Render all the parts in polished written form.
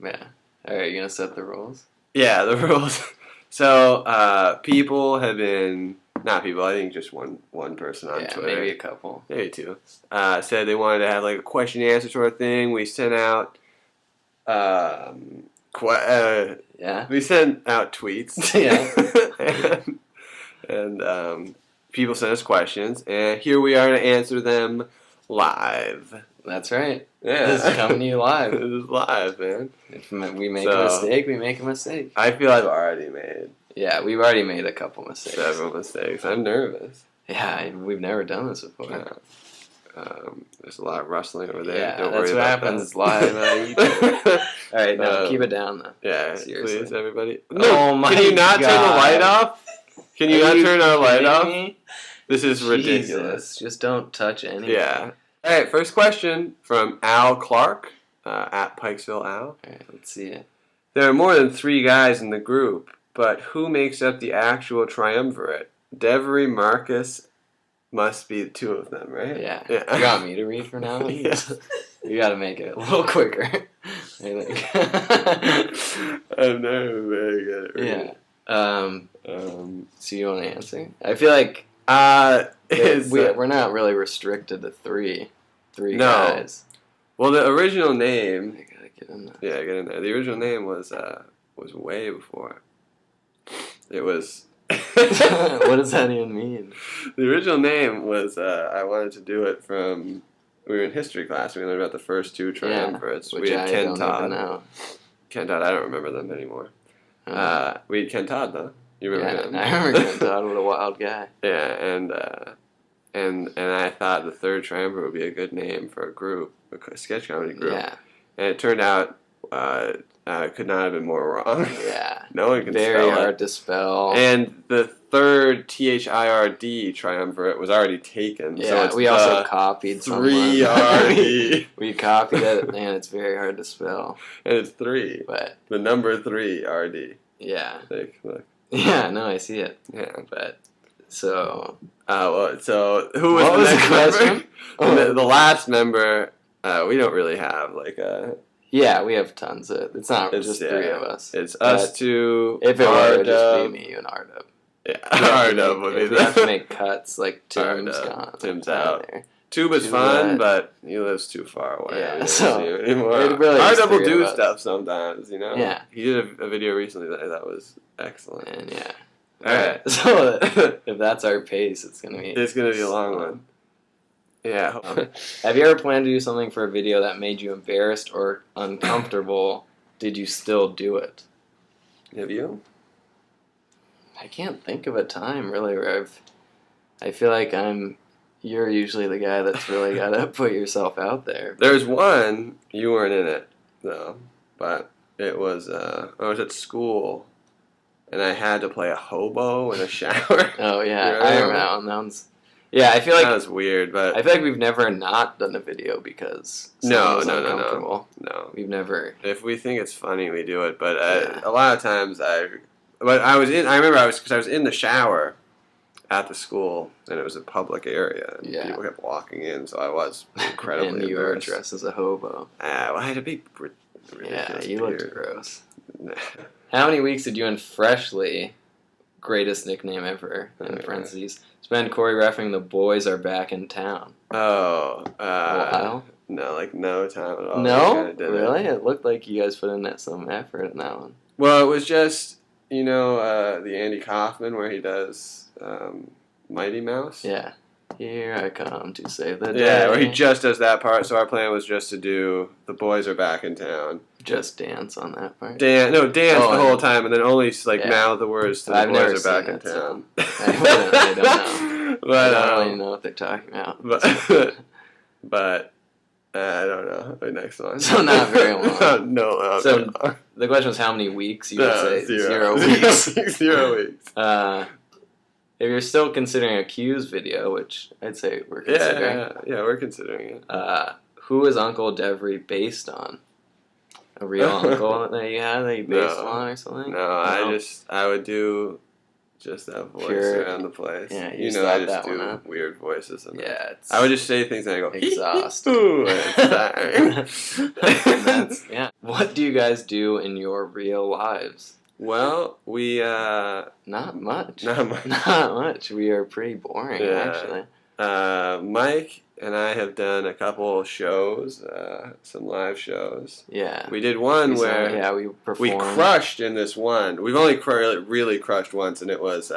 Yeah. All right, you gonna set the rules? Yeah, the rules. So, people have been, not people, I think just one person on Twitter. Maybe a couple. Maybe two. Said they wanted to have like a question and answer sort of thing. We sent out, we sent out tweets. Yeah. and people sent us questions, and here we are to answer them live. That's right. Yeah. This is coming to you live. This is live, man. If we make a mistake, we make a mistake. I feel I've already made. Yeah, we've already made a couple mistakes. Several mistakes. I'm nervous. Yeah, we've never done this before. Yeah. There's a lot of rustling over there. Yeah, Don't that's worry what about happens. That. It's live. All right, now keep it down, though. Yeah, seriously. Please, everybody. No, can you not turn the light off? Can you not turn our light off? Me? This is ridiculous. Jesus, just don't touch anything. Yeah. All right, first question from Al Clark, at Pikesville Al. All right, let's see it. There are more than 3 guys in the group, but who makes up the actual Triumvirate? Devery, Marcus, must be the 2 of them, right? Yeah. You got me to read for now? Yes. You got to make it a little quicker. I'm never very good at reading. Yeah. So you want to answer? I feel like we're not really restricted to three guys. Well, the original name. I gotta get in there. Yeah, get in there. The original name was way before. It was. What does that even mean? The original name was. I wanted to do it from. We were in history class. We learned about the first 2 triumvirates. Which we had Ken don't Todd. even know. Ken Todd. I don't remember them anymore. We had Ken Todd though. You remember him? I remember Ken Todd. What a wild guy. Yeah, and I thought the third triumvirate would be a good name for a group, a sketch comedy group. Yeah. And it turned out could not have been more wrong. Yeah. No one can spell it. Very hard to spell. And the third THIRD triumvirate was already taken. Yeah, so it's we also copied 3RD. We copied it, and it's very hard to spell. And it's 3. But the number 3 RD. Yeah. Look. Yeah, no, I see it. Yeah. But, so... so who was the next member? The last member, we don't really have, like, a... Yeah, we have tons of... It's not just 3 of us. It's us 2, if it were, it would just be me, you, and Ardub. Yeah, Ardub would be we have to make cuts, like, Tim's gone. Tim's out. Tube is fun, but he lives too far away. Yeah, so... See him anymore. Really Ardub will do stuff sometimes, you know? Yeah. He did a video recently that I thought was excellent. And, yeah. Alright. So, if that's our pace, it's going to be... It's going to be a long one. Yeah. Have you ever planned to do something for a video that made you embarrassed or uncomfortable? Did you still do it? Have you? I can't think of a time, really, where I feel like you're usually the guy that's really got to put yourself out there. There's one, you weren't in it, though, but it was, I was at school, and I had to play a hobo in a shower. Oh, yeah, I remember that one. That one's... Yeah, I feel like... That was weird, but... I feel like we've never not done a video because No. We've never... If we think it's funny, we do it, but a lot of times I remember I was in the shower at the school, and it was a public area, and people kept walking in, so I was incredibly and you were embarrassed. dressed as a hobo. Well, I had a big ridiculous you beard. looked gross. How many weeks did you and Freshly, greatest nickname ever, in parentheses, spend choreographing The Boys Are Back in Town? Oh, a while? No, like no time at all. No? Really? It looked like you guys put in some effort in that one. Well, it was just, the Andy Kaufman where he does Mighty Mouse. Yeah. Here I come to save the day. Yeah, where he just does that part. So our plan was just to do The Boys Are Back in Town. Just dance on that part. Dance the whole time, and then only mouth the words to The Boys Are Back in Town. I don't know. But I don't really know what they're talking about. But I don't know. The next one. So not very long. No. So the question was how many weeks? You would say 0 weeks. 0 weeks. If you're still considering a Q's video, which I'd say we're considering. Yeah, we're considering it. Who is Uncle Devery based on? A real uncle that you had that you based on or something? No, I would do just that voice around the place. Yeah, I just do weird voices. I would just say things and I go, exhaust. Ooh, it's time. Yeah. What do you guys do in your real lives? Well, we Not much. not much. Not much. We are pretty boring, Yeah. actually. Mike and I have done a couple shows, some live shows. Yeah. We did one where we we performed. crushed in this one. We've only really crushed once, and it was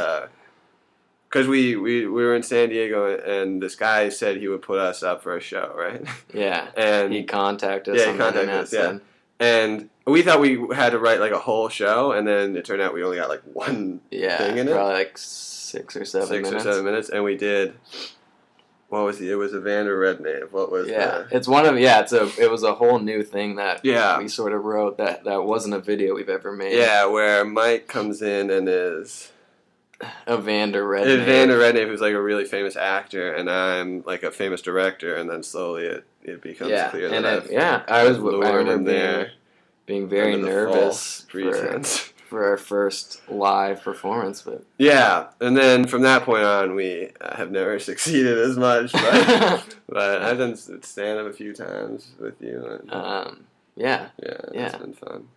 because we were in San Diego, and this guy said he would put us up for a show, right? Yeah. And he contacted us. yeah, he contacted us. Yeah. And we thought we had to write like a whole show, and then it turned out we only got like one thing in it. Probably like 6 or 7 minutes. 6 or 7 minutes, and we did. What was it? It was a Vander Red Nave. What was it's one of it was a whole new thing that Yeah. we sort of wrote that wasn't a video we've ever made. Yeah, where Mike comes in and is a Vander Red Nave. Vander Red Nave, who's like a really famous actor, and I'm like a famous director, and then slowly it becomes clear that I lured him remember there being very under the nervous false pretense. for our first live performance, but yeah, and then from that point on, we have never succeeded as much. But I've done stand up a few times with you. And, it's been fun.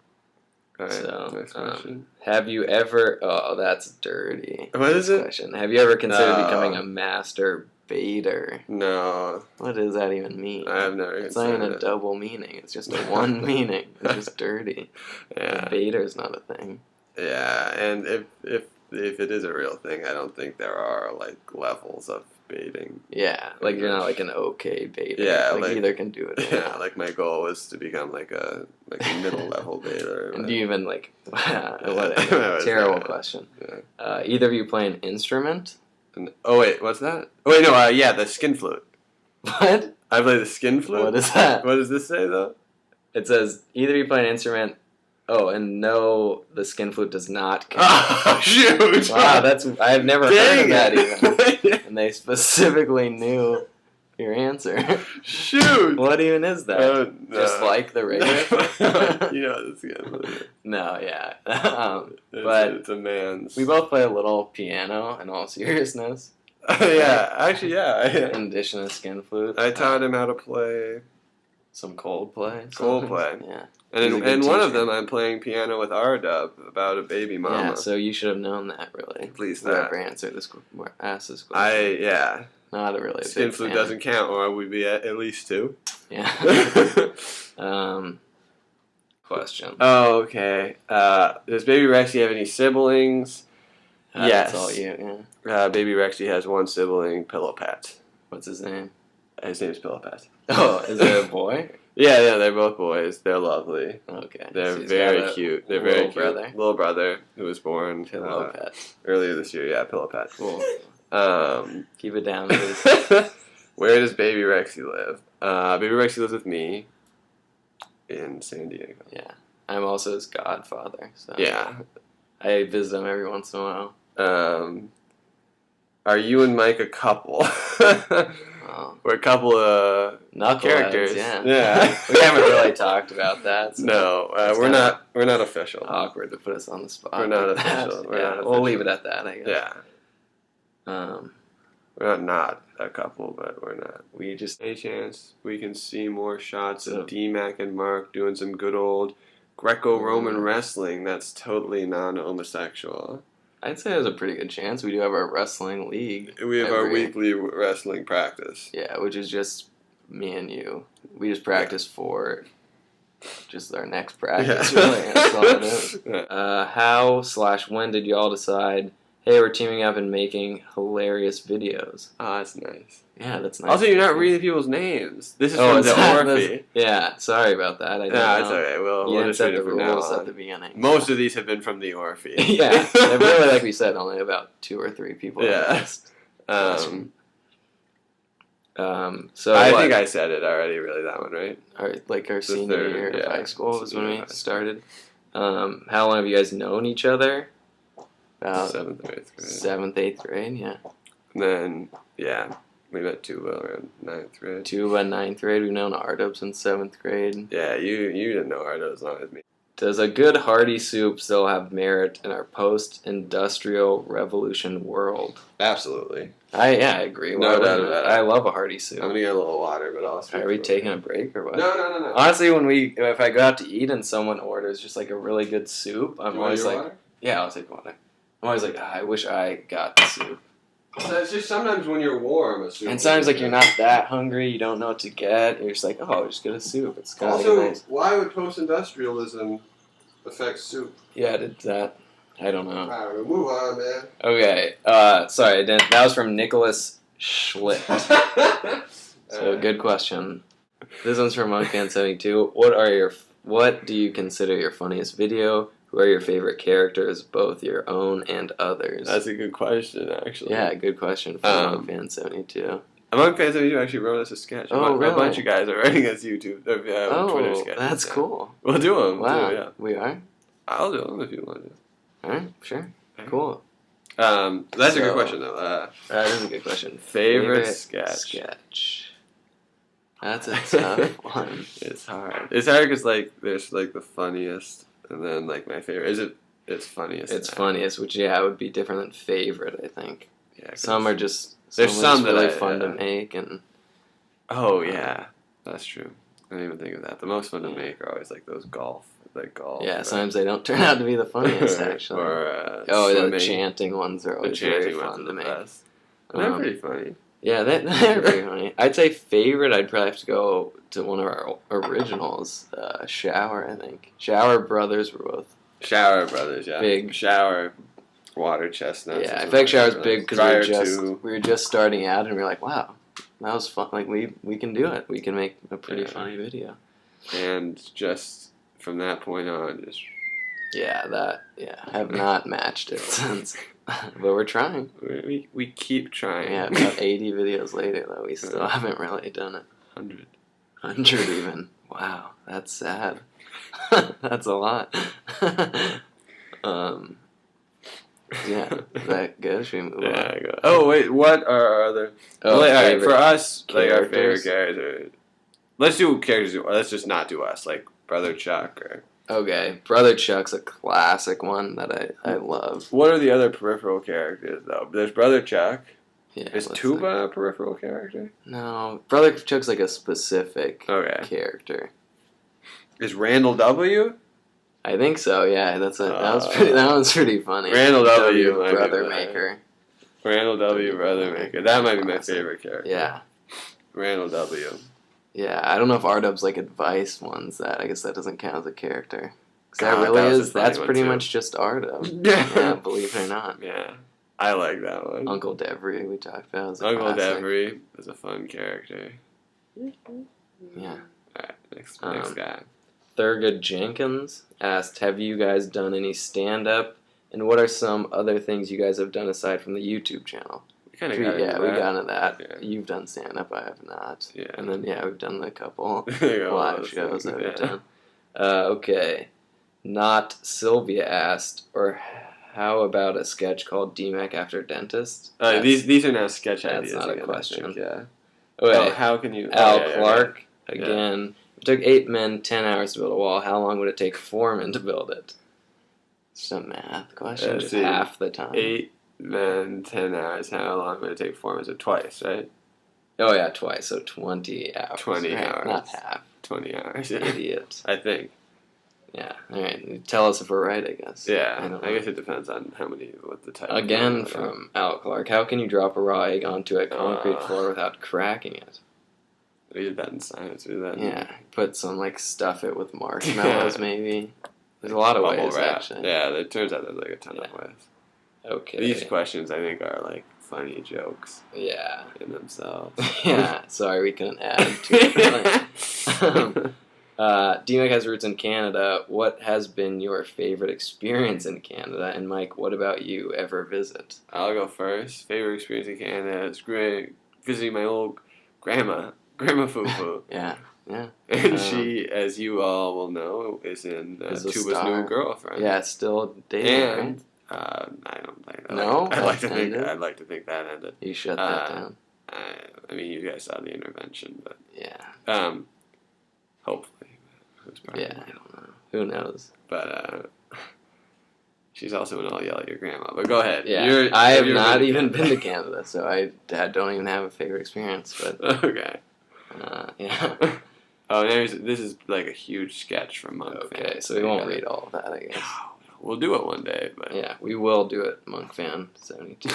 All right, so, next question. Have you ever? Oh, that's dirty. What is it? Question. Have you ever considered becoming a masturbator? No. What does that even mean? I've never It's not even a double meaning. It's just a one meaning. It's just dirty. Yeah. Baiter's not a thing. Yeah, and if it is a real thing, I don't think there are like levels of baiting. Yeah, like you're not like an okay baiter. Yeah, like either can do it. Yeah, like my goal was to become like a middle level baiter. And do you even like? What a terrible question. Yeah. Either of you play an instrument? Oh wait, what's that? Oh wait, no, the skin flute. What? I play the skin flute. What is that? What does this say though? It says either you play an instrument. Oh, and no, the skin flute does not count. Oh, shoot! Wow, I've never heard of that even. And they specifically knew your answer. Shoot! What even is that? No. Just like the regular? You know the skin flute. No, yeah. But it's a man's. We both play a little piano in all seriousness. Yeah, actually, yeah. In addition to skin flute. I taught him how to play some Coldplay. Coldplay. Yeah. And in one of them, I'm playing piano with R-Dub about a baby mama. Yeah, so you should have known that, really. At least whoever that. answered this question. Yeah. Not a really Skin big flute fan. doesn't count, or we'd be at least 2. Yeah. Question. Oh, okay. Does Baby Rexy have any siblings? Yes. That's all you, yeah. Baby Rexy has one sibling, Pillow Pat. What's his name? His name's Pillow Pat. Oh, is it a boy? Yeah, they're both boys. They're lovely. Okay. They're So very cute. They're very cute. Brother. Little brother who was born Pillow Pat. earlier this year. Yeah, Pillow Pat. Cool. Keep it down, please. Where does Baby Rexy live? Baby Rexy lives with me in San Diego. Yeah. I'm also his godfather. So Yeah. I visit him every once in a while. Are you and Mike a couple? We're a couple of characters. Yeah. Yeah. We haven't really talked about that. So No, we're not official. Awkward to put us on the spot. We're not like that. official. We're Yeah, not official. we'll leave it at that, I guess. Yeah. We're not a couple, but we're not. We just Any chance we can see more shots So- of D-Mac and Mark doing some good old Greco-Roman wrestling that's totally non-homosexual? I'd say there's a pretty good chance. We do have our wrestling league. We have our weekly wrestling practice. Yeah, which is just me and you. We just practice for just our next practice, really. That's all it is. How/when did you all decide, hey, we're teaming up and making hilarious videos? Oh, that's nice. Yeah, that's nice. Also, you're not reading people's names. This is from it's the not Orphe. Yeah, sorry about that. I didn't No, know. it's okay. We'll You just set read the it from now rules at on. the beginning. Most of these have been from the Orphe. Yeah, they're really, like we said, only about 2 or 3 people. Yeah. So I think I said it already. Really, that one, right? Our senior third, year of high school was when senior we high school. started. How long have you guys known each other? About 7th or 8th grade. 7th, 8th grade, yeah. And then, yeah, we met Tuba around 9th grade. Tuba in 9th grade. We've known Ardub since 7th grade. Yeah, you didn't know Ardo as long as me. Does a good hearty soup still have merit in our post-industrial revolution world? Absolutely. I agree. No doubt about it. I love a hearty soup. I'm gonna get a little water, but I'll. Are we taking a break or what? No. Honestly, if I go out to eat and someone orders just like a really good soup, I'm always like, water? Yeah, I'll take water. I'm always like, I wish I got the soup. So it's just sometimes when you're warm, a soup. And sometimes like you're not that hungry, you don't know what to get. You're just like, oh, just get a soup. It's kind of also nice. Why would post-industrialism affect soup? Yeah, did that. I don't know. Alright, we'll move on, man. Okay. Sorry, that was from Nicholas Schlitt. So good question. This one's from MonkFan72. What do you consider your funniest video? Who are your favorite characters, both your own and others? That's a good question, actually. Yeah, good question from MonkFan72. MonkFan72 actually wrote us a sketch. Really? A bunch of guys are writing us YouTube, Twitter sketches. That's cool. We'll do them. Wow, too, yeah. We are? I'll do them if you want to. Alright, sure. Cool. That's a good question, though. That is a good question. Favorite sketch. That's a tough one. It's hard. It's hard because, like, there's, like, the funniest, and then, like, my favorite. It's funniest. It's funniest, which, would be different than favorite, I think. Yeah. Some are just... There's some that really fun to make, and... Oh, yeah. That's true. I didn't even think of that. The most fun to make are always, like, those golf. Yeah, sometimes they don't turn out to be the funniest, actually. Or, the chanting ones are always very fun to make. They're pretty funny. Yeah, they're pretty funny. I'd say favorite, I'd probably have to go to one of our originals, Shower, I think. Shower Brothers were both. Shower Brothers, yeah. Big. Shower, Water Chestnuts. Yeah, I think Shower's big because we were just starting out and we were like, wow, that was fun. Like, we can do it. We can make a pretty funny video. And just... From that point on, just... I have not matched it since, but we're trying. We keep trying. Yeah, about 80 videos later, though, we still haven't really done it. 100 even. Wow, that's sad. That's a lot. Yeah, is that good? Should we move on? Go. Oh, wait, what are our other... all right, for us, like, our favorite characters... Let's do characters... Let's just not do us, like... Brother Chuck or... Okay, Brother Chuck's a classic one that I love. What are the other peripheral characters, though? There's Brother Chuck. Yeah, is Tuba a peripheral character? No, Brother Chuck's like a specific character. Is Randall W? I think so. Yeah, that one's pretty funny. Randall W. Brother Maker. Randall W. Brother Maker. That might be my favorite character. Yeah. Randall W. Yeah, I don't know if R-Dub's like advice ones that. I guess that doesn't count as a character. That's pretty much just R-Dub. Yeah, believe it or not. Yeah, I like that one. Uncle Devery we talked about. Uncle Devery is a fun character. Yeah. Alright, next guy. Thurgood Jenkins asked, have you guys done any stand-up? And what are some other things you guys have done aside from the YouTube channel? We got into that. Yeah. You've done stand-up, I have not. Yeah. And then, we've done a couple live shows that we've done. Okay. Not Sylvia asked, or how about a sketch called DMAC After Dentist? These are now sketch ideas. That's not a question. Yeah. Okay. How can you... Al Clark, again. It took 8 men 10 hours to build a wall. How long would it take 4 men to build it? It's a math question. Just half the time. 8 men, 10 hours. How long would it take 4 men? So twice, right? Oh, yeah, twice. So 20 hours. 20 hours. Not half. 20 hours. Idiot. I think. Yeah. All right. Tell us if we're right, I guess. Yeah. I guess it depends on what the type. Again, from Al Clark. How can you drop a raw egg onto a concrete floor without cracking it? We did that in science. Put some, stuff it with marshmallows, maybe. There's a lot of ways, actually. Yeah, it turns out there's, a ton of ways. Okay. These questions, I think, are, funny jokes. Yeah. In themselves. Yeah. Sorry, we couldn't add to it. DMAC has roots in Canada. What has been your favorite experience in Canada? And, Mike, what about you? Ever visit? I'll go first. Favorite experience in Canada is great. Visiting my old Grandma Fufu. Yeah. And she, as you all will know, is in Tuba's new girlfriend. Yeah, still dating. And I don't think. I'd like to think that ended. You shut that down. I mean, you guys saw the intervention, but yeah. Hopefully. I don't know. Who knows? But She's also when I'll yell at your grandma. But go ahead. Yeah, I have not even been to Canada, so I don't even have a favorite experience. But okay. Yeah. Oh, this is like a huge sketch from Monk. Okay, so we won't read all of that, I guess. We'll do it one day, but yeah, we will do it. Monk fan 72.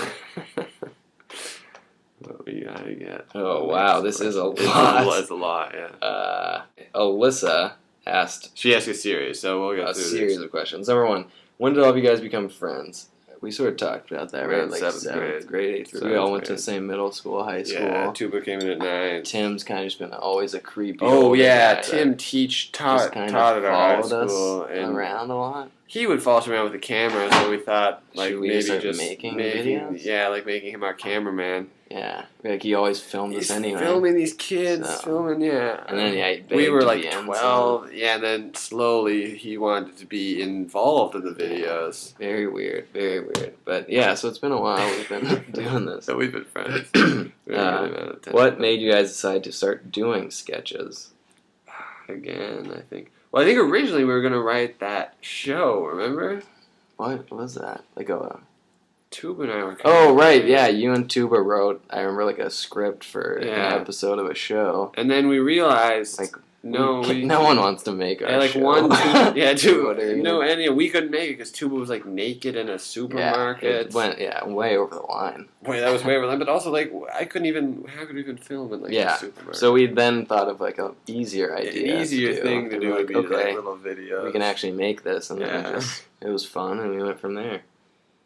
What we gotta get? Oh wow, this is a lot. It's a lot. Yeah. Alyssa asked. She asked a series, so we'll get a through series of questions. Number one, when did all of you guys become friends? We sort of talked about that, right? Like seventh grade, 8th grade. We all went to the same middle school, high school. Yeah, Tuba came in at 9. Tim's kind of just been always a creepy. Oh yeah, Tim taught at our high school and around a lot. He would follow us around with the camera, so we thought maybe just making videos. Yeah, like making him our cameraman. Yeah, like he always filmed us anyway. Filming these kids, filming, yeah. And then we were like 12. Yeah, and then slowly he wanted to be involved in the videos. Yeah, very weird, very weird. But yeah, so it's been a while we've been doing this. So we've been friends. What made you guys decide to start doing sketches? Again, I think. Well, I think originally we were gonna write that show. Remember? What was that? Like a. Tuba and I were. Oh right, yeah. You and Tuba wrote. I remember like a script for an episode of a show. And then we realized no one wants to make our show. We couldn't make it because Tuba was like naked in a supermarket. It went way over the line. Wait, that was way over the line. But also like how could we even film in a supermarket? So we then thought of like an easier idea. An easier thing to do would be like little videos. We can actually make this, and then it was fun, and we went from there.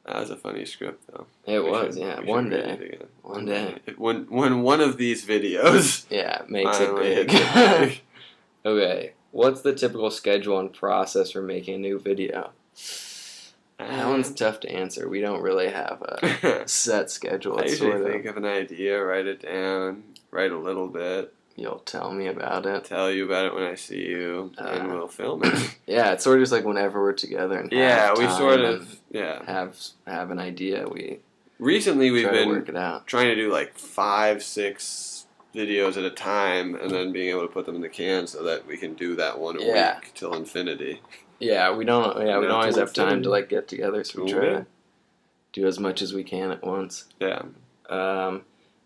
That was a funny script, though. It was, yeah. One day. When one of these videos... Yeah, makes it big. Okay. What's the typical schedule and process for making a new video? That one's tough to answer. We don't really have a set schedule. I usually think of an idea, write it down, write a little bit. You'll tell me about it. Tell you about it when I see you, and we'll film it. Yeah, it's sort of just like whenever we're together and have an idea. Recently we've been work it out. Trying to do like 5-6 videos at a time, and then being able to put them in the can so that we can do that one a week till infinity. Yeah, we don't always have time to like get together, so we try to do as much as we can at once. Yeah.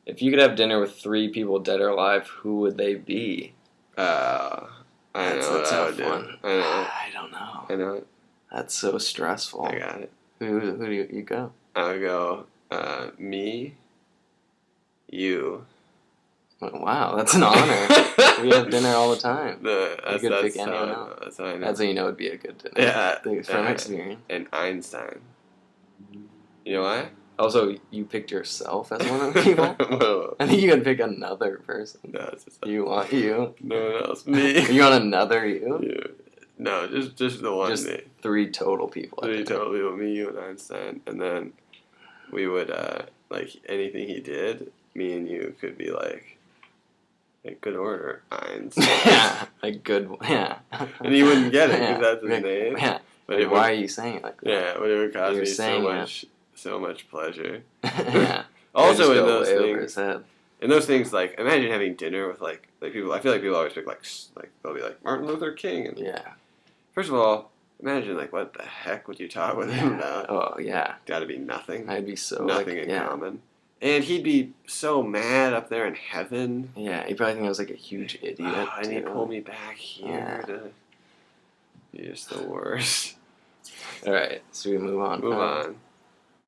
If you could have dinner with 3 people dead or alive, who would they be? That's a tough one. I don't know. I know it. That's so stressful. I got it. Who do you go? I would go me, you. Wow, that's an honor. We have dinner all the time. You could pick anyone else. That's how I know. That's how you know it'd be a good dinner. Yeah. From experience. And Einstein. You know why? Also, you picked yourself as one of the people? Well, I think you could pick another person. No, it's just you want you? No one else. Me. You want another you? No, just the one just me. 3 total people. 3 total people. Me, you, and Einstein. And then we would, like, anything he did, me and you could be like, good order, Einstein. Yeah, yeah. And he wouldn't get it because that's his name. Yeah. But why are you saying it like that? Yeah, but it would cause me so much pleasure. Yeah. Also in those things, like imagine having dinner with like people. I feel like people always pick like they'll be like Martin Luther King. And first of all, imagine like what the heck would you talk with him about? Oh yeah, got to be nothing. I'd be so nothing in common. And he'd be so mad up there in heaven. Yeah, he'd probably think I was like a huge idiot. And he'd pull me back here. You're just the worst. All right, so we move on. Move on.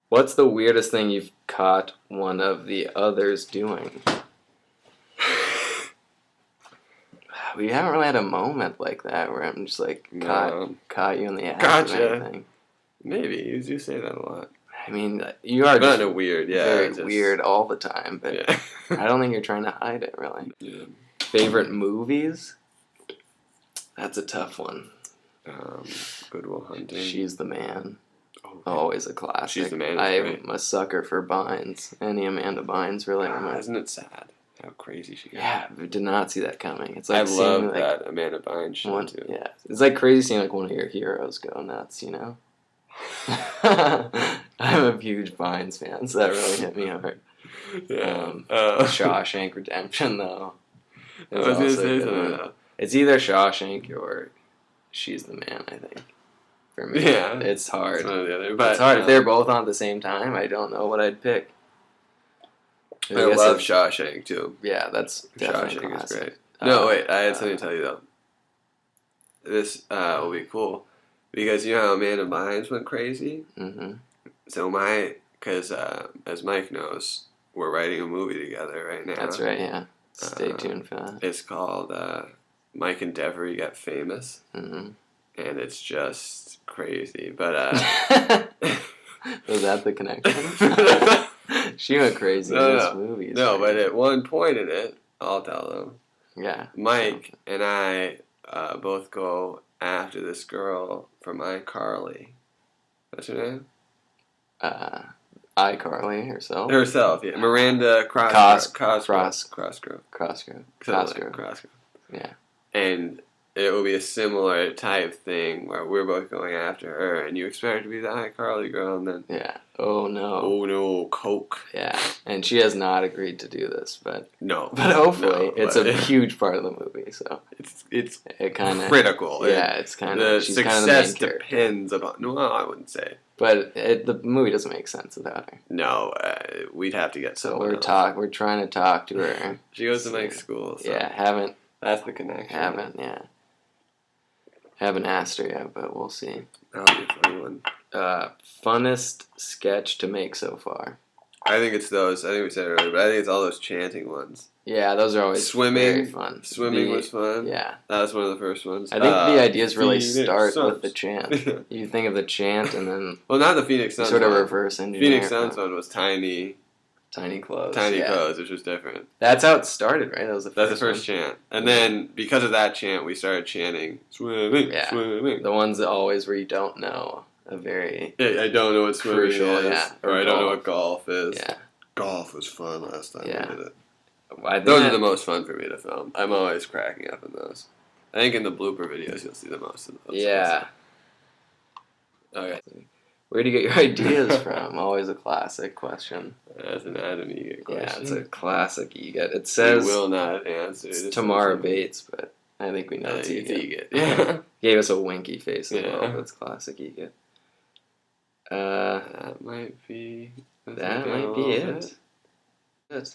What's the weirdest thing you've caught one of the others doing? We haven't really had a moment like that where I'm just like caught you in the act. Gotcha. Maybe you do say that a lot. I mean, you are kind of weird, very weird all the time, but I don't think you're trying to hide it, really. Yeah. Favorite movies? That's a tough one. Good Will Hunting. She's the Man. Always a classic. She's the Man. I'm a sucker for Bynes. Any Amanda Bynes, really. Isn't it sad how crazy she got? Yeah, I did not see that coming. It's like I love that Amanda Bynes show too. Yeah, it's like crazy seeing like one of your heroes go nuts. You know. I'm a huge Bynes fan, so that really hit me hard. Yeah. Shawshank Redemption, though. I was gonna say something. It's either Shawshank or She's the Man, I think. for me. Yeah. It's hard. It's one or the other. But, it's hard. If they're both on at the same time, I don't know what I'd pick. I love Shawshank, too. Yeah, that's definitely Shawshank classic. is great. No, wait, I had something to tell you, though. This will be cool. Because you know how Amanda Bynes went crazy? Mm-hmm. So because as Mike knows, we're writing a movie together right now. That's right, yeah. Stay tuned for that. It's called Mike and Devery Get Famous. Mm-hmm. And it's just crazy. But was that the connection? She went crazy in this movie. No, but at one point in it, I'll tell them. Yeah. Mike and I both go after this girl from iCarly. What's her name? iCarly herself. Herself, yeah. Miranda Cosgrove. Yeah. And it will be a similar type thing where we're both going after her, and you expect her to be the iCarly girl, and then oh no, coke. Yeah, and she has not agreed to do this, but hopefully it's a huge part of the movie. So it's kind of critical. Yeah, it's kind of she's success kind of depends upon. No, I wouldn't say. But the movie doesn't make sense without her. No, we'd have to get someone. So we're trying to talk to her. She goes to Mike's school. So haven't. That's the connection. Haven't asked her yet, but we'll see. That'll be a funny one. Funnest sketch to make so far. I think it's those. I think we said it earlier, but I think it's all those chanting ones. Yeah, those are always very fun. Swimming was fun. Yeah. That was one of the first ones. I think the ideas really start with the chant. You think of the chant and then... Well, not the Phoenix Suns sort of reverse engineer. Phoenix Suns one was Tiny Clothes. Tiny Clothes, which was different. That's how it started, right? That's the first chant. And then, because of that chant, we started chanting, swimming, swimming. The ones that always where you don't know. I don't know what swimming is. Or I don't know what golf is. Yeah. Golf was fun last time we did it. Those are the most fun for me to film. I'm always cracking up in those. I think in the blooper videos you'll see the most of those. Yeah. Okay. Where do you get your ideas from? Always a classic question. That's an Adam Eget question. Yeah, it's a classic Eget. It says... We will not answer. It's Tamara Bates, but I think we know it's Eget. Yeah. Gave us a winky face as well, but it's classic Eget. That might be it. Good.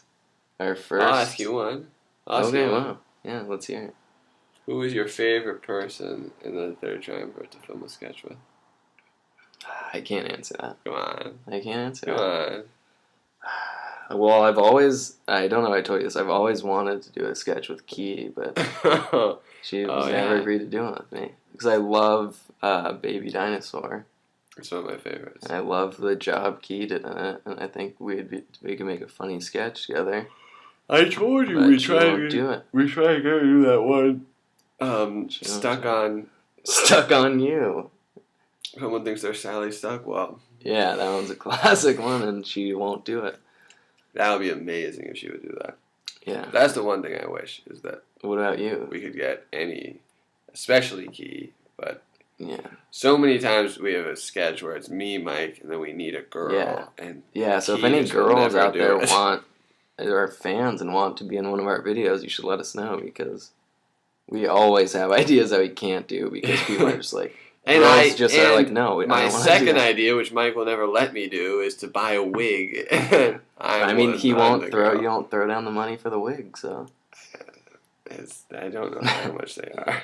Our first... I'll ask you one. Wow. Yeah, let's hear it. Who was your favorite person in the third Triumvirate to film a sketch with? I can't answer that. Come on. I can't answer that. Come on. Well, I don't know if I told you this, I've always wanted to do a sketch with Key, but she never agreed to do it with me. Because I love Baby Dinosaur. It's one of my favorites. And I love the job Key did in it, and I think we could make a funny sketch together. I told you we tried to do it. We tried to do that one. Stuck on You. Someone thinks they're Sally Stuckwell. Yeah, that one's a classic one, and she won't do it. That would be amazing if she would do that. Yeah. That's the one thing I wish, is that... What about you? We could get any, especially Key, but... Yeah. So many times we have a sketch where it's me, Mike, and then we need a girl. Yeah, so if any girls out there are fans and want to be in one of our videos, you should let us know, because we always have ideas that we can't do because people are just like... And are like, no. My second idea, which Mike will never let me do, is to buy a wig. You won't throw down the money for the wig, so. I don't know how much they are.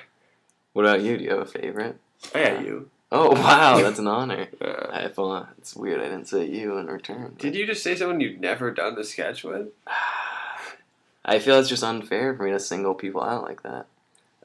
What about you? Do you have a favorite? You. Oh wow, that's an honor. It's weird. I didn't say you in return. Did you just say someone you've never done the sketch with? I feel it's just unfair for me to single people out like that.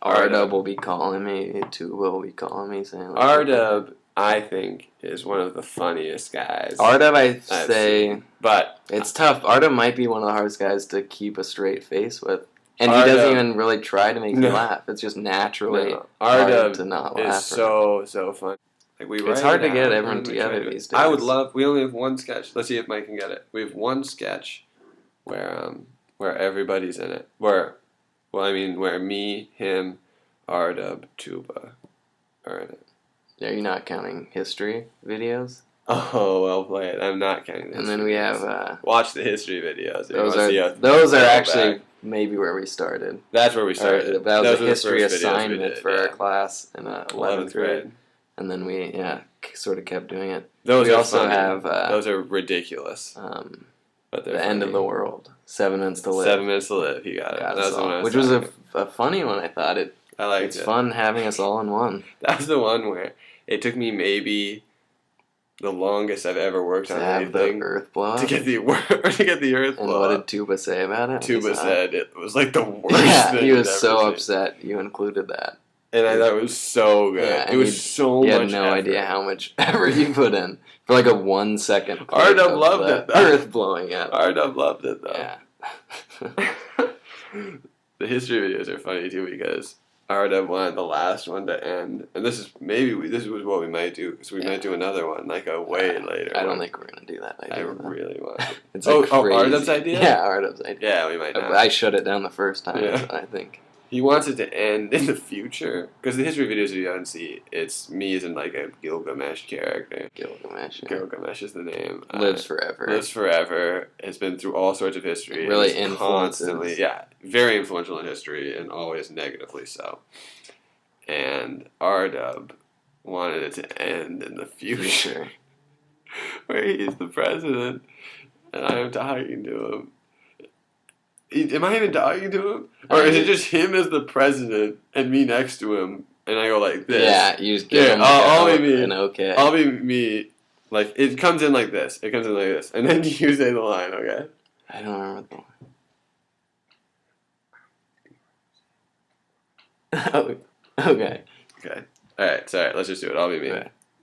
R-Dub will be calling me. Tuba will be calling me saying... R-Dub, I think, is one of the funniest guys. R-Dub, I've say... But... It's tough. R-Dub might be one of the hardest guys to keep a straight face with. And he doesn't even really try to make me laugh. It's just naturally hard to not laugh. It's so fun. It's hard to get everyone together these days. I would love... We only have one sketch. Let's see if Mike can get it. We have one sketch where everybody's in it. Where me, him, R-Dub, Tuba are in it. Are you not counting history videos? Oh, well played. I'm not counting the history. And then we have... watch the history videos. Those are actually maybe where we started. That's where we started. That was a history assignment for our class in 11th grade. and then we sort of kept doing it. Those we are also funny. have those are ridiculous. But the End of the World, 7 Minutes to Live. 7 Minutes to Live. You got it. That was the one which was a funny one. I thought it. I liked it's fun having us all in one. That was the one where it took me maybe the longest I've ever worked on anything. The earth blow to get the earth blow. And what did Tuba say about it? Tuba said it was like the worst thing. He was so upset you included that. And I thought it was so good. Yeah, it was so much. You had no idea how much effort you put in for like a 1 second. R-Dub loved it. Though. Earth blowing up. R-Dub loved it though. Yeah. The history videos are funny too because R-Dub wanted the last one to end, and this is what we might do. So we might do another one like a way later. I don't think we're gonna do that idea. I really want it. It's crazy. R-Dub's idea? Yeah, R-Dub's idea. Yeah, we might. Not. I shut it down the first time. Yeah. I think. He wants it to end in the future because the history videos you don't see, it's me as in like a Gilgamesh character. Gilgamesh. Yeah. Gilgamesh is the name. Lives forever. Lives forever. Has been through all sorts of history. Really influences. Constantly, very influential in history and always negatively so. And R-Dub wanted it to end in the future, where he's the president, and I'm talking to him. Am I even talking to him? Or is it just him as the president and me next to him, and I go like this? Yeah, you just give him I'll be me. An okay. I'll be me. Like, it comes in like this. It comes in like this. And then you say the line, okay? I don't remember the line. Okay. Okay. Alright, sorry. Let's just do it. I'll be me.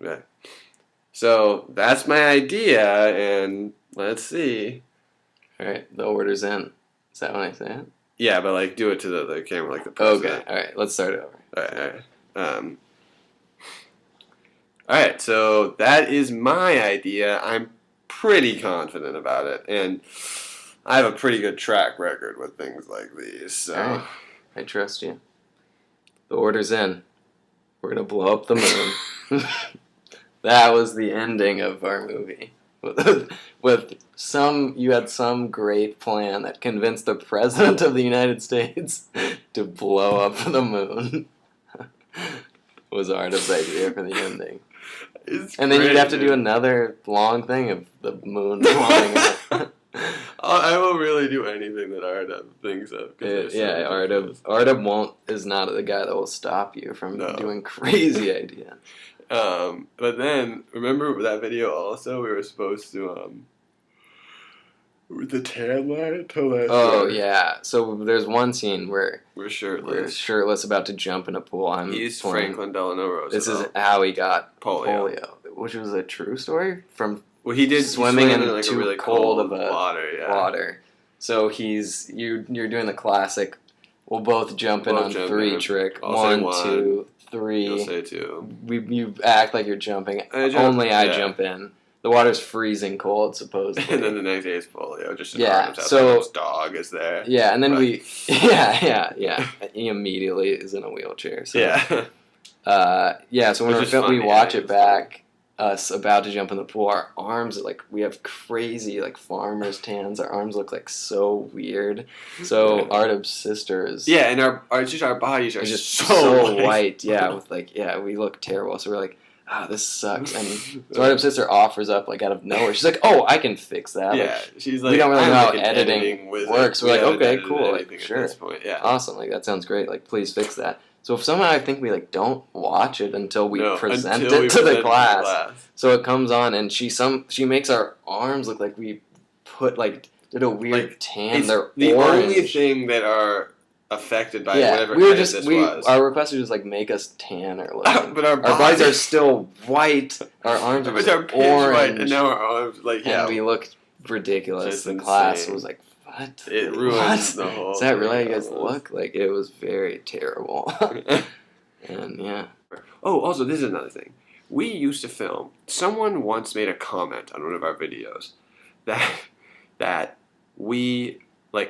Okay. So, that's my idea, and let's see. Alright, the order's in. Is that when I say it? Yeah, but like do it to the camera like the president. Okay, alright, let's start it over. Alright, so that is my idea. I'm pretty confident about it, and I have a pretty good track record with things like these, so... Alright, I trust you. The order's in. We're gonna blow up the moon. That was the ending of our movie. You had some great plan that convinced the president of the United States to blow up the moon. Was R-Dub's idea for the ending. And then you'd have to do another long thing of the moon blowing up. I will really do anything that R-Dub thinks of. R-Dub is not the guy that will stop you from doing crazy ideas. But then, remember that video also? We were supposed to, with the tan line? Yeah. So there's one scene where we're shirtless, about to jump in a pool. He's Franklin Delano Roosevelt. This is how he got polio. Which was a true story from he did swimming in like too a really cold of water. So you're doing the classic. We'll both jump in on 3 trick. 1, 2, 3. You'll say 2. You act like you're jumping. I jump in. The water's freezing cold, supposedly. And then the next day is polio. Just so his dog is there. Yeah, and then he immediately is in a wheelchair. So, So when we watch it back, us about to jump in the pool, our arms we have crazy farmer's tans. Our arms look so weird. So R-Dub's sister is and our bodies are just so white. We look terrible. So we're like, this sucks. And so R-Dub's sister offers up out of nowhere. She's like, oh, I can fix that. Yeah, she's like, we don't really know how editing works. We're like, okay, cool, sure, at this point. Yeah, awesome. That sounds great. Please fix that. So if somehow I think we don't watch it until we present it to the class. So it comes on and she makes our arms look like we put did a weird tan. They're the orange. Only thing that are affected by whatever this was. Our request was just make us tan or but our bodies are still white. Our arms are orange. White, and now our arms and we look ridiculous. The class was like, what? It ruins the whole. Is that really how you guys look? It was very terrible. And yeah. Oh, also, this is another thing. We used to film. Someone once made a comment on one of our videos that we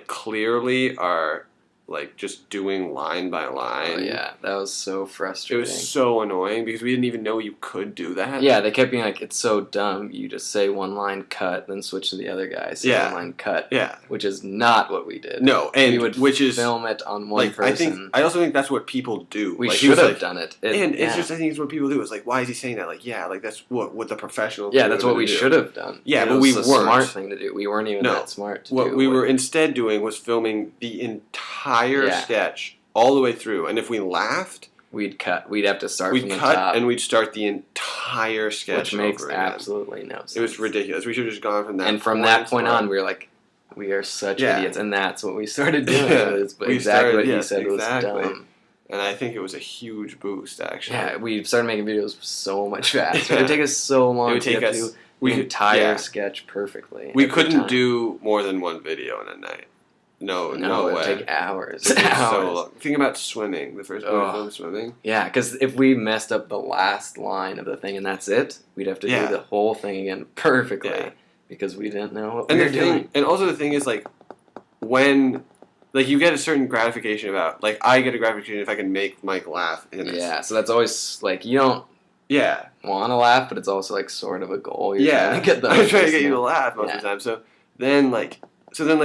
clearly are like just doing line by line. Oh yeah, that was so frustrating. It was so annoying because we didn't even know you could do that. Yeah, they kept being like, it's so dumb. You just say one line, cut, then switch to the other guy. Say one line, cut. Yeah. Which is not what we did. No, and we would film it on one person. I also think that's what people do. We should have done it. It's just, I think it's what people do. It's like, why is he saying that? Like, yeah, like that's what the professionals. Yeah, that's what we should have done. Yeah, but we weren't. It was a smart thing to do. We weren't even that smart to do. What we were instead doing was filming the entire sketch all the way through, and if we laughed, we'd cut. We'd have to start from the top. We'd cut, and we'd start the entire sketch over again. Which makes absolutely no sense. It was ridiculous. We should have just gone from that And from that point on, we were like, we are such idiots, and that's what we started doing. What he said was dumb. And I think it was a huge boost, actually. Yeah, we started making videos so much faster. It would take us so long to get through the entire sketch perfectly. We couldn't do more than one video in a night. No way. It would take hours. So long. Think about swimming. The first time we filmed swimming. Yeah, because if we messed up the last line of the thing and that's it, we'd have to do the whole thing again perfectly because we didn't know what we were doing. And also the thing is, like, when... Like, you get a certain gratification about... Like, I get a gratification if I can make Mike laugh in it. Yeah, so that's always, like, you don't want to laugh, but it's also, like, sort of a goal. You're trying to get them. I'm trying to get you to laugh most of the time. So then, like,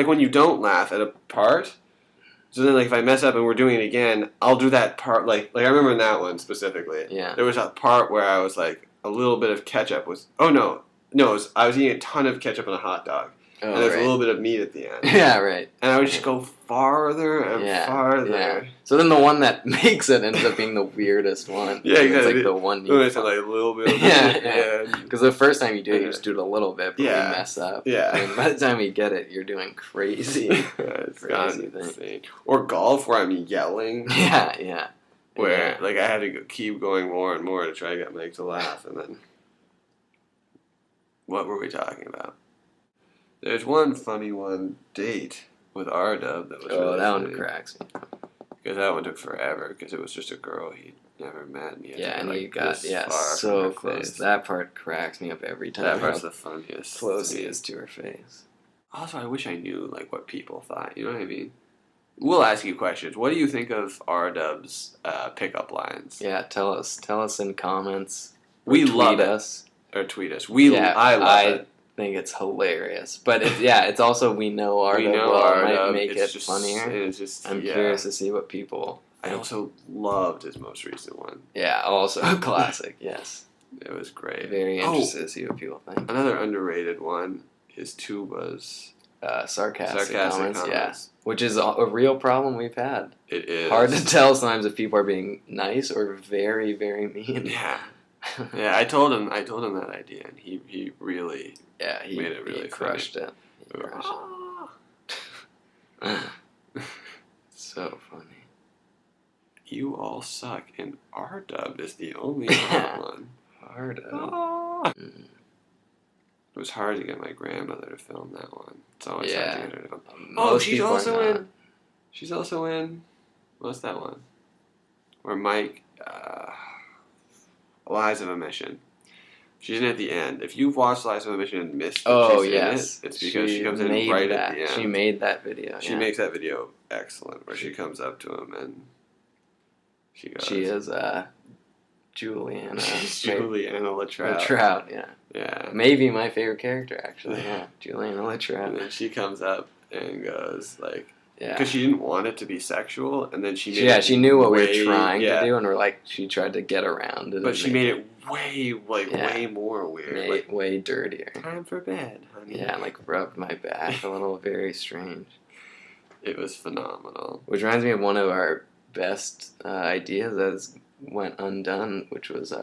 when you don't laugh at a part... So then, like, if I mess up and we're doing it again, I'll do that part... Like I remember in that one specifically. Yeah. There was a part where I was, like, a little bit of ketchup was... Oh, no. No, I was eating a ton of ketchup on a hot dog. And there's a little bit of meat at the end. Yeah, right. And I would just go farther and farther. Yeah. So then the one that makes it ends up being the weirdest one. Yeah, exactly. It's like the one you it's like a little bit of meat. Because the first time you do it, you just do it a little bit, but you mess up. Yeah. And by the time you get it, you're doing crazy. It's crazy thing. Or golf where I'm yelling. Yeah. Where, like, I had to keep going more and more to try to get Mike to laugh. And then, what were we talking about? There's one funny date with R-Dub that was really that funny. one cracks me. Because that one took forever, because it was just a girl he'd never met. And he got so close. Face. That part cracks me up every time. That part's the funniest. Close he is to her face. Also, I wish I knew, like, what people thought. You know what I mean? We'll ask you questions. What do you think of R-Dub's pickup lines? Yeah, tell us in comments. We love us. Or tweet us. I love it. I think it's hilarious, but it's also we know R-Dub might make it funnier. I'm curious to see what people. I also loved his most recent one. Yeah, also a classic. Yes, it was great. Very interested to see what people think. Another underrated one is Tuba's sarcastic comments. Yeah, which is a real problem we've had. It is hard to tell sometimes if people are being nice or very, very mean. Yeah. Yeah, I told him that idea, and he really he made it really crushed it. He crushed it. So funny. You all suck, and R-Dub is the only one. R-Dub. It was hard to get my grandmother to film that one. It's always hard to get her to film. She's also in. What's that one? Where Mike. Lies of a Mission. She's in at the end. If you've watched Lies of a Mission and missed she's in it, it's because she comes in right at the end. She made that video. She makes that video excellent, where she comes up to him and she goes... She is Juliana. She's Juliana LaTrout. LaTrout, yeah. Yeah. Maybe my favorite character, actually, yeah. Juliana LaTrout. And then she comes up and goes, like... Because she didn't want it to be sexual, and then she made it she knew what we were trying to do, and she tried to get around it. But she made it way more weird. Way dirtier. Time for bed, honey. Yeah, and rubbed my back a little, very strange. It was phenomenal. Which reminds me of one of our best ideas that went undone, which was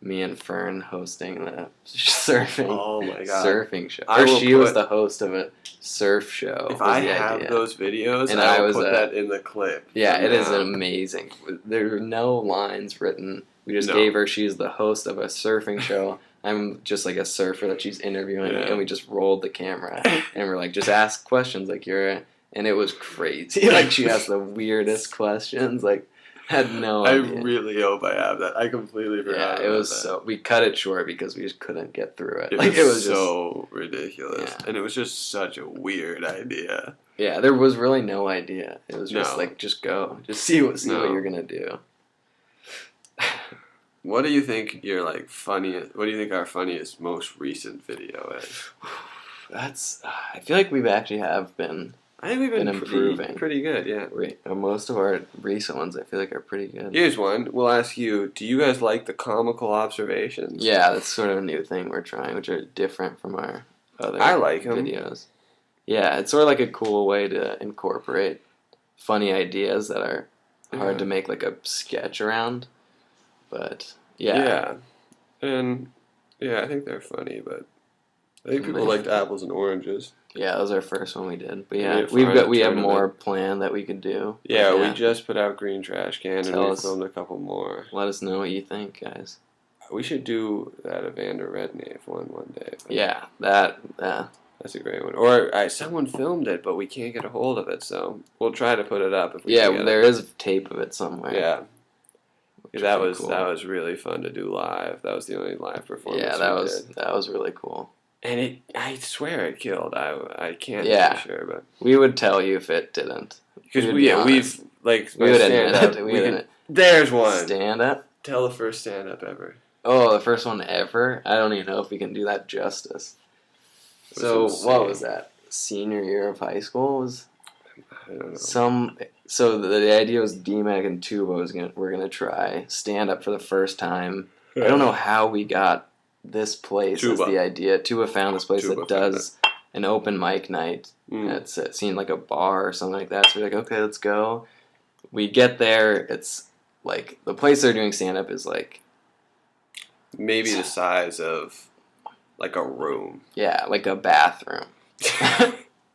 me and Fern hosting the surfing show. She was the host of a surf show. If I have those videos, and I will put that in the clip. Yeah, it is amazing. There are no lines written. We just gave her, she's the host of a surfing show. I'm just like a surfer that she's interviewing, and we just rolled the camera. And we're like, just ask questions like you're... And it was crazy. She asked the weirdest questions, had no idea. I really hope I have that. I completely forgot. Yeah, it was we cut it short because we just couldn't get through it. It was so ridiculous. Yeah. And it was just such a weird idea. Yeah, there was really no idea. It was just just go. Just see what you're going to do. What do you think your funniest? What do you think our funniest, most recent video is? I feel like we've actually been. I think we've been improving. Pretty good, yeah. Most of our recent ones, I feel like, are pretty good. Here's one. We'll ask you: do you guys like the comical observations? Yeah, that's sort of a new thing we're trying, which are different from our other videos. Yeah, it's sort of like a cool way to incorporate funny ideas that are hard to make like a sketch around. But yeah, and I think they're funny, but I think people liked apples and oranges. Yeah, that was our first one we did. But yeah, we have more planned that we could do. Yeah, we just put out Green Trash Can and we filmed a couple more. Let us know what you think, guys. We should do that Evander Redknapp one day. Yeah, that's a great one. Or someone filmed it, but we can't get a hold of it, so we'll try to put it up if we can get there is tape of it somewhere. Yeah. That was really fun to do live. That was the only live performance. Yeah, that was really cool. And I swear it killed. I can't be sure, but we would tell you if it didn't. Because we would admit it. There's one. Stand up. Tell the first stand up ever. Oh, the first one ever. I don't even know if we can do that justice. So what was that? Senior year of high school was. I don't know. So the idea was D-Mac and Tuba were gonna try stand up for the first time. I don't know how we got this place as the idea. Tuba found this place that does an open mic night. It's seemed like a bar or something like that. So we're like, okay, let's go. We get there. It's like the place they're doing stand up is like maybe the size of like a room. Yeah, like a bathroom.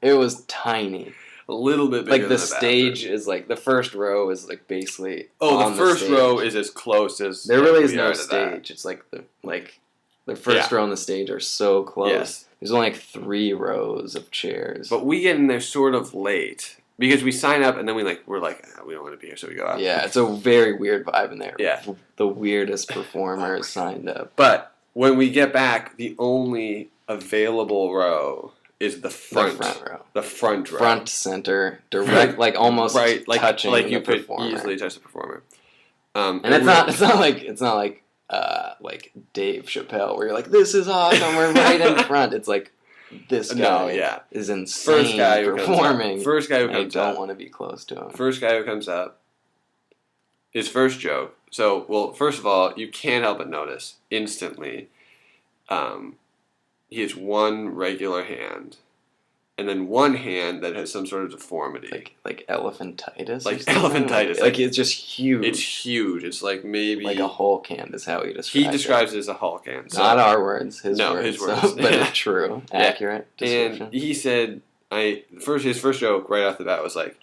It was tiny. A little bit bigger like the stage is like the first row is like basically. Oh, the first row is as close as there really is no stage. It's like the first row on the stage are so close. Yes. There's only like 3 rows of chairs. But we get in there sort of late because we sign up and then we're like we don't want to be here, so we go out. Yeah, it's a very weird vibe in there. Yeah, the weirdest performers signed up. But when we get back, the only available row is the front row. The front row. Front center, direct, like almost touching you could easily touch the performer. And it's not like Dave Chappelle where you're like, this is awesome, we're right in front. It's like this guy is insane. First guy performing. First guy who comes up. I don't want to be close to him. First guy who comes up. His first joke. So, first of all, you can't help but notice instantly. He has one regular hand, and then one hand that has some sort of deformity, like elephantitis. Like elephantitis. Like it's just huge. It's huge. It's like maybe like a Hulk hand is how he describes it. He describes it as a Hulk hand. So. Not our words. His words. His words. So, but it's true, accurate description. And he said, his first joke right off the bat was like,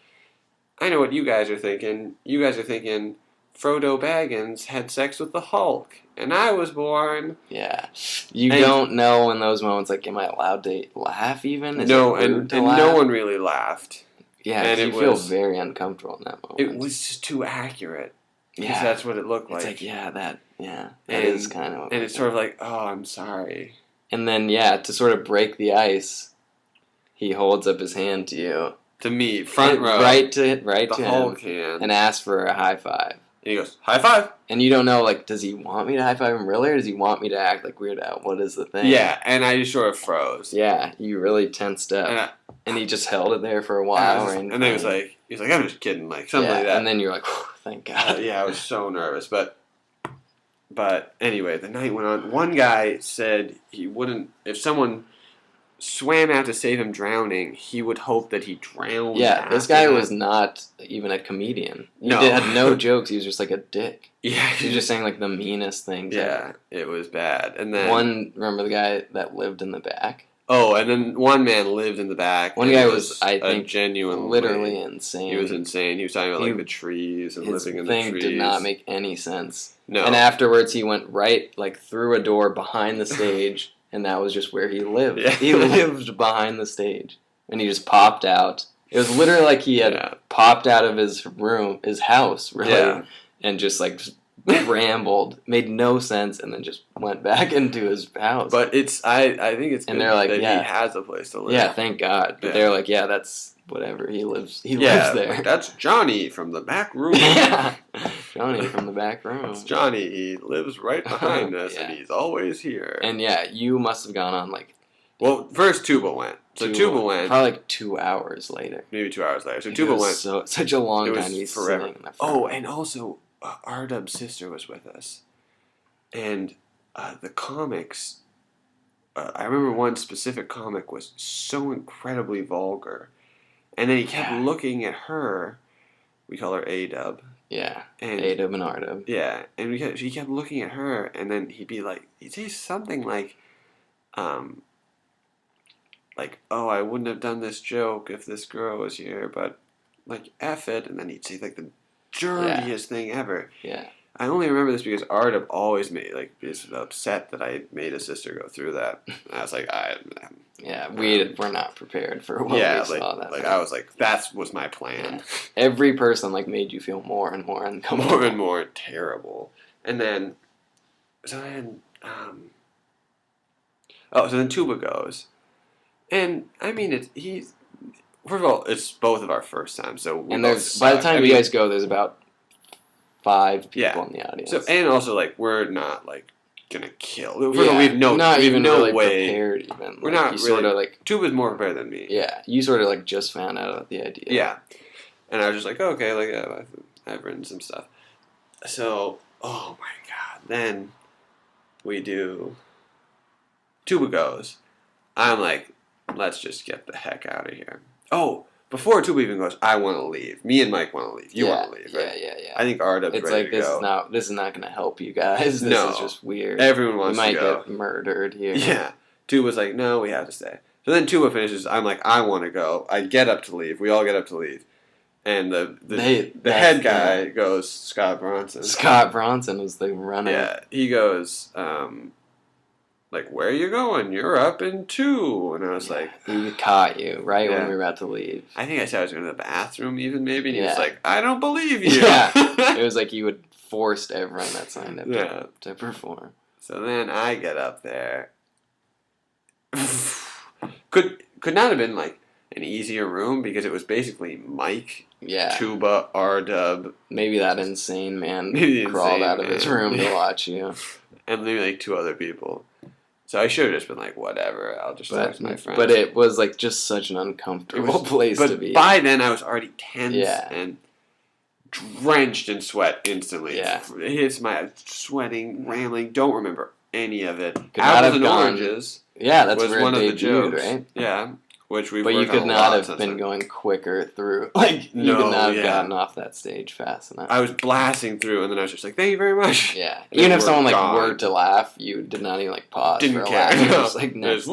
"I know what you guys are thinking. You guys are thinking Frodo Baggins had sex with the Hulk, and I was born." Yeah. You don't know in those moments, like, am I allowed to laugh even? No one really laughed. Yeah, and you feel very uncomfortable in that moment. It was just too accurate. Because that's what it looked like. It's like, that is kind of... And it's sort of like, oh, I'm sorry. And then, to sort of break the ice, he holds up his hand to you. To me, front row. Right to the Hulk hand. And asks for a high five. And he goes, high five! And you don't know, like, does he want me to high five him really, or does he want me to act like Weird Al? What is the thing? Yeah, and I just sort of froze. Yeah, you really tensed up. And he just held it there for a while. And then he was like, I'm just kidding, like, something like that. And then you're like, thank God. I was so nervous. But anyway, the night went on. One guy said he wouldn't, if someone swam out to save him drowning, he would hope that he drowned. Yeah, this guy was not even a comedian. He had no jokes. He was just like a dick. Yeah, he was just saying like the meanest things. Yeah, it was bad. And then remember the guy that lived in the back? Oh, and then one man lived in the back. One guy was, I think, genuinely literally insane. He was insane. He was talking about like the trees and living in the trees. His thing did not make any sense. No. And afterwards, he went right like through a door behind the stage. And that was just where he lived. Yeah. He lived behind the stage. And he just popped out. It was literally like he had popped out of his room, his house, really, and just like rambled, made no sense, and then just went back into his house. But I think it's good that he has a place to live. Yeah, thank God. But they're like, whatever. He lives there. Like, that's Johnny from the back room. Yeah. Johnny from the back room. It's Johnny. He lives right behind us, and he's always here. And yeah, you must have gone on like. Well, first Tuba went. So Tuba went probably like 2 hours later. Maybe 2 hours later. So Tuba went. Such a long time. He's forever. Oh, and also R-Dub's sister was with us, and the comics. I remember one specific comic was so incredibly vulgar, and then he kept looking at her. We call her A-Dub. Yeah, A-Dub and R-Dub. Yeah, and he kept looking at her, and then he'd say something like, oh, I wouldn't have done this joke if this girl was here, but, like, F it, and then he'd say, like, the dirtiest thing ever. Yeah. I only remember this because R-Dub always is upset that I made his sister go through that. And I was like, we're not prepared for what we saw that night. I was like, that was my plan. Yeah. Every person, like, made you feel more and more uncomfortable. More and more terrible. And then, so then Tuba goes. And, I mean, first of all, it's both of our first times, so by the time you guys go, there's about 5 people in the audience. So, and also, like, we're not, like, gonna kill. First of all, we have no way. Prepared even. We're not really. Sort of, like, Tuba's more prepared than me. Yeah, you sort of, like, just found out about the idea. Yeah. And I was just like, okay, like, I've written some stuff. So, oh my god. Then we do. Tuba goes. I'm like, let's just get the heck out of here. Oh, before Tuba even goes, I want to leave. Me and Mike want to leave. You want to leave, right? Yeah. I think R-Dub's ready to go. It's like, this is not going to help you guys. This is just weird. Everyone wants to go. You might get murdered here. Yeah. Tuba's like, no, we have to stay. So then Tuba finishes. I'm like, I want to go. I get up to leave. We all get up to leave. And the head guy goes, Scott Bronson. Scott Bronson was the runner. Yeah. He goes, like, where are you going? You're up in 2. And I was like... He caught you when we were about to leave. I think I said I was going to the bathroom even, maybe. And he was like, I don't believe you. Yeah. It was like you had forced everyone that signed up to perform. So then I get up there. Could not have been, like, an easier room because it was basically Mike, Tuba, R-Dub. Maybe that insane man crawled out of his room to watch you. And maybe, like, 2 other people. So I should have just been like, whatever, I'll just talk to my friends. But it was like just such an uncomfortable place to be. But by then I was already tense and drenched in sweat instantly. Yeah. It hits my sweating, rambling, don't remember any of it. Apples and Oranges that's was one of the jokes. Right? Yeah. Which we've But you could not have been going quicker through. Like, you could not have gotten off that stage fast enough. I was blasting through, and then I was just like, thank you very much. Yeah. Even if someone, like, were to laugh, you did not even, like, pause for a laugh. It was like, next.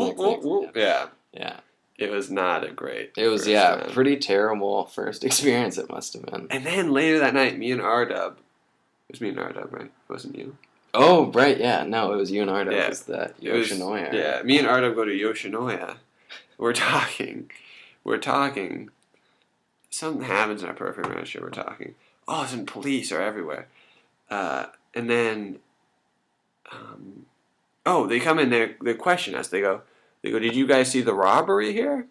Yeah. Yeah. It was not a great It was, pretty terrible first experience it must have been. And then later that night, me and R-Dub. It was me and R-Dub, right? It wasn't you. Oh, right, yeah. No, it was you and R-Dub. It was the Yoshinoya. Yeah, me and R-Dub go to Yoshinoya. We're talking. Something happens in our perfect relationship. We're talking. Oh, some police are everywhere. And then, they come in there. They question us. They go, did you guys see the robbery here?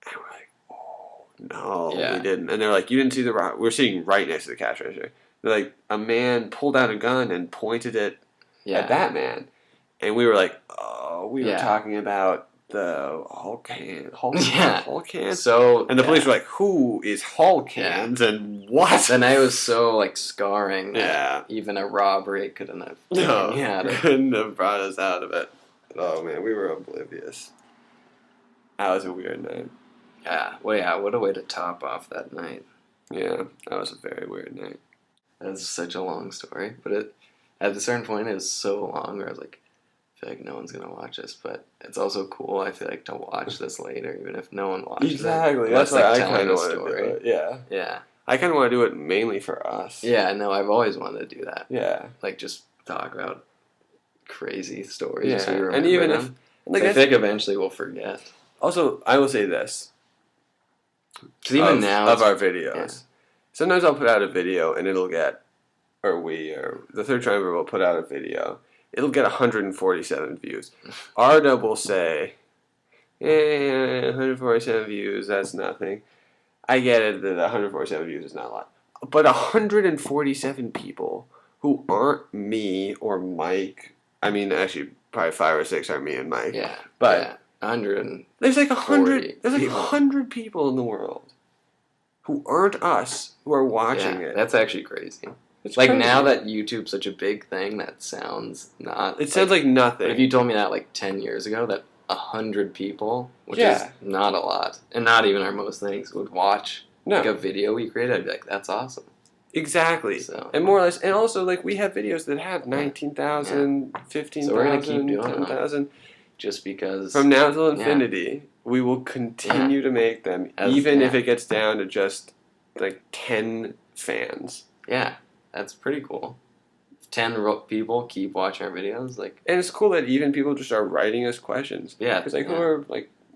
And we're like, oh, no, we didn't. And they're like, you didn't see the robbery. We're sitting right next to the cash register. They're like, a man pulled out a gun and pointed it at that man. And we were like, oh, we were talking about the Hulk hands. So, and the police were like, who is Hulk hands and what? The night was so, like, scarring that even a robbery couldn't have couldn't have brought us out of it. Oh man, we were oblivious. That was a weird night. Yeah, well, what a way to top off that night. Yeah, that was a very weird night. That's such a long story, but at a certain point it was so long where I was like, I feel like no one's going to watch this, but it's also cool, I feel like, to watch this later, even if no one watches exactly. it. That's like I kind of want to do it. Yeah. Yeah. I kind of want to do it mainly for us. Yeah, no, I've always wanted to do that. Yeah. Like, just talk about crazy stories. Yeah. And even if... Like, I think eventually we'll forget. Also, I will say this. Because even now... Of our videos. Sometimes I'll put out a video and it'll get... Or the Third Triumvirate will put out a video. It'll get 147 views. R-Dub will say, 147 views, that's nothing. I get it that 147 views is not a lot. But 147 people who aren't me or Mike, I mean, actually, probably 5 or 6 are me and Mike. Yeah. But yeah. 100. There's like 100. There's like 100 people in the world who aren't us who are watching it. That's actually crazy. It's like crazy. Now that YouTube's such a big thing, that sounds not. It sounds like nothing. But if you told me that like 10 years ago, that 100 people, which is not a lot, and not even our most things, would watch like a video we created, I'd be like, that's awesome. Exactly. So, and more or less, and also like we have videos that have 19,000, 15,000, so we're gonna keep doing 10,000. Just because from now till infinity, we will continue to make them, even if it gets down to just like 10 fans. Yeah, that's pretty cool. 10 people keep watching our videos, like, and it's cool that even people just are writing us questions. Yeah, because like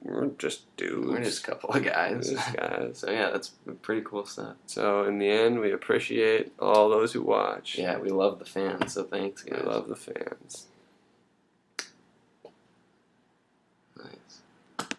we're just dudes. We're just a couple of guys. So yeah, that's pretty cool stuff. So in the end, we appreciate all those who watch. Yeah, we love the fans. So thanks, guys. We love the fans.